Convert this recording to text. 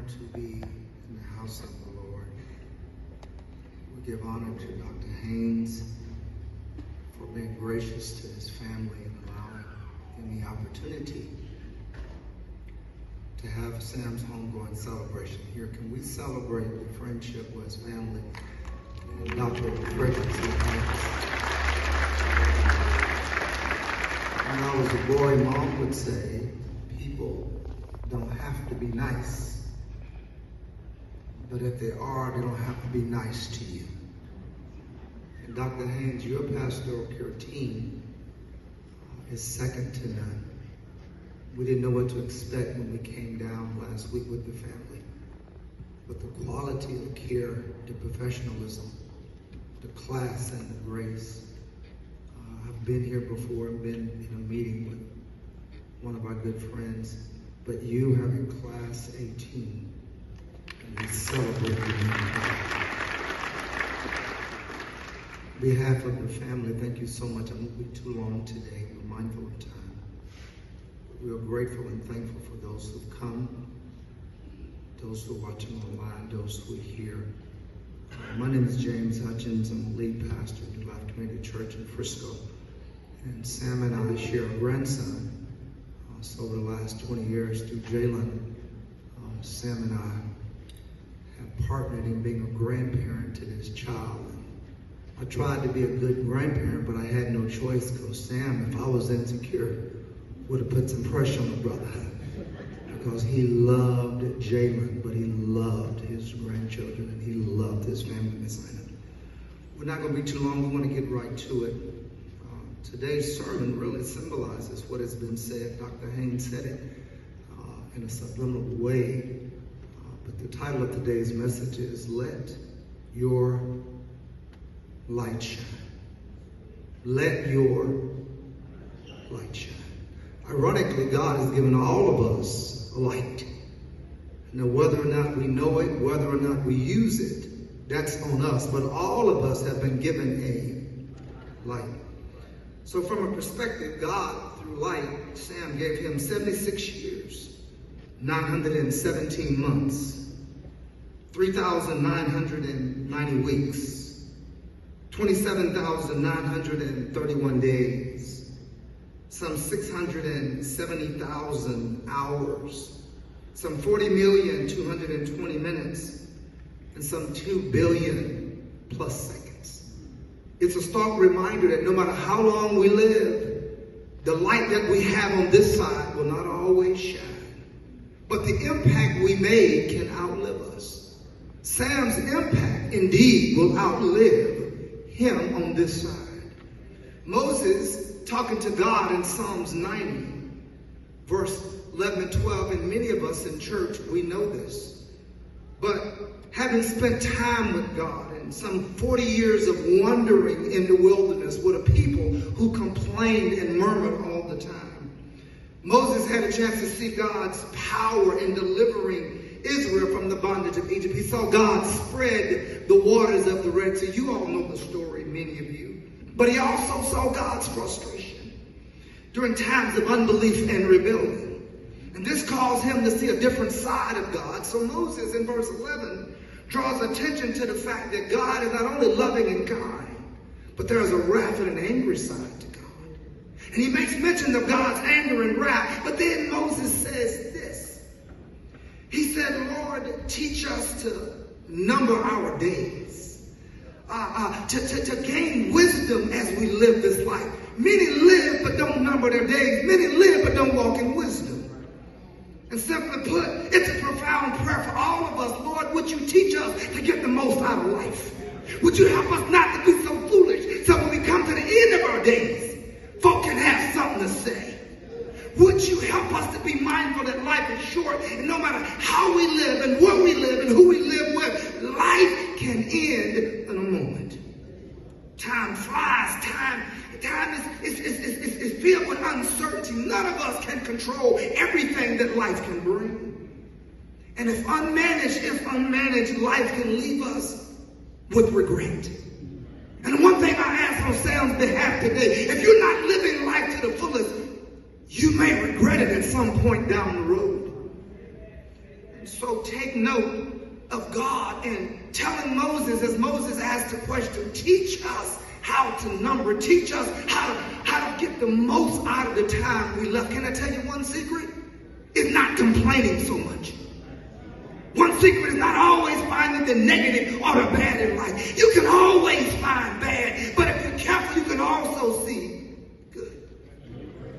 honored to be in the house of the Lord. We give honor to Dr. Haynes for being gracious to his family and allowing him the opportunity to have Sam's homegoing celebration here. Can we celebrate the friendship with his family and Dr. Frederick's Haynes? When I was a boy, Mom would say, people don't have to be nice, but if they are, they don't have to be nice to you. And Dr. Haynes, your pastoral care team is second to none. We didn't know what to expect when we came down last week with the family, but the quality of care, the professionalism, the class and the grace. I've been here before and been in a meeting with one of our good friends, but you have a Class A team, and we celebrate you. On behalf of the family, thank you so much. I won't be too long today. We're mindful of time. We are grateful and thankful for those who've come, those who are watching online, those who are here. My name is James Hutchins. I'm the lead pastor at New Life Community Church in Frisco. And Sam and I share a grandson. So over the last 20 years through Jalen, Sam and I have partnered in being a grandparent to this child. I tried to be a good grandparent, but I had no choice because Sam, if I was insecure, would have put some pressure on the brother. Because he loved Jalen, but he loved his grandchildren, and he loved his family assignment. We're not going to be too long. We want to get right to it. Today's sermon really symbolizes what has been said. Dr. Haynes said it in a subliminal way. But the title of today's message is, Let Your Light Shine. Let your light shine. Ironically, God has given all of us a light. Now, whether or not we know it, whether or not we use it, that's on us. But all of us have been given a light. So from a perspective, God, through light, Sam gave him 76 years, 917 months, 3,990 weeks, 27,931 days, some 670,000 hours, some 40,220 minutes, and some 2 billion plus seconds. It's a stark reminder that no matter how long we live, the light that we have on this side will not always shine. But the impact we made can outlive us. Sam's impact, indeed, will outlive him on this side. Moses, talking to God in Psalms 90, verse 11 and 12, and many of us in church, we know this. But having spent time with God and some 40 years of wandering in the wilderness with a people who complained and murmured all the time, Moses had a chance to see God's power in delivering Israel from the bondage of Egypt. He saw God spread the waters of the Red Sea. You all know the story, many of you. But he also saw God's frustration during times of unbelief and rebellion. And this caused him to see a different side of God. So Moses, in verse 11, draws attention to the fact that God is not only loving and kind, but there is a wrath and an angry side to God. And he makes mention of God's anger and wrath. But then Moses says this. He said, Lord, teach us to number our days, to gain wisdom as we live this life. Many live but don't number their days. Many live but don't walk in wisdom. And simply put, it's a profound prayer for all of us. Lord, would you teach us to get the most out of life? Would you help us not to be so foolish so when we come to the end of our days, folk can have something to say? Would you help us to be mindful that life is short, and no matter how we live and where we live and who we live with, life can end in a moment. Time flies. Time is filled with uncertainty. None of us can control everything that life can bring. And if unmanaged, life can leave us with regret. And one thing I ask on Sam's behalf today, if you're not living life to the fullest, you may regret it at some point down the road. And so So take note of God and telling Moses, as Moses asked the question, teach us how to number, teach us how to get the most out of the time we left. Can I tell you one secret? It's not complaining so much. One secret is not always finding the negative or the bad in life. You can always find bad, but if you're careful, you can also see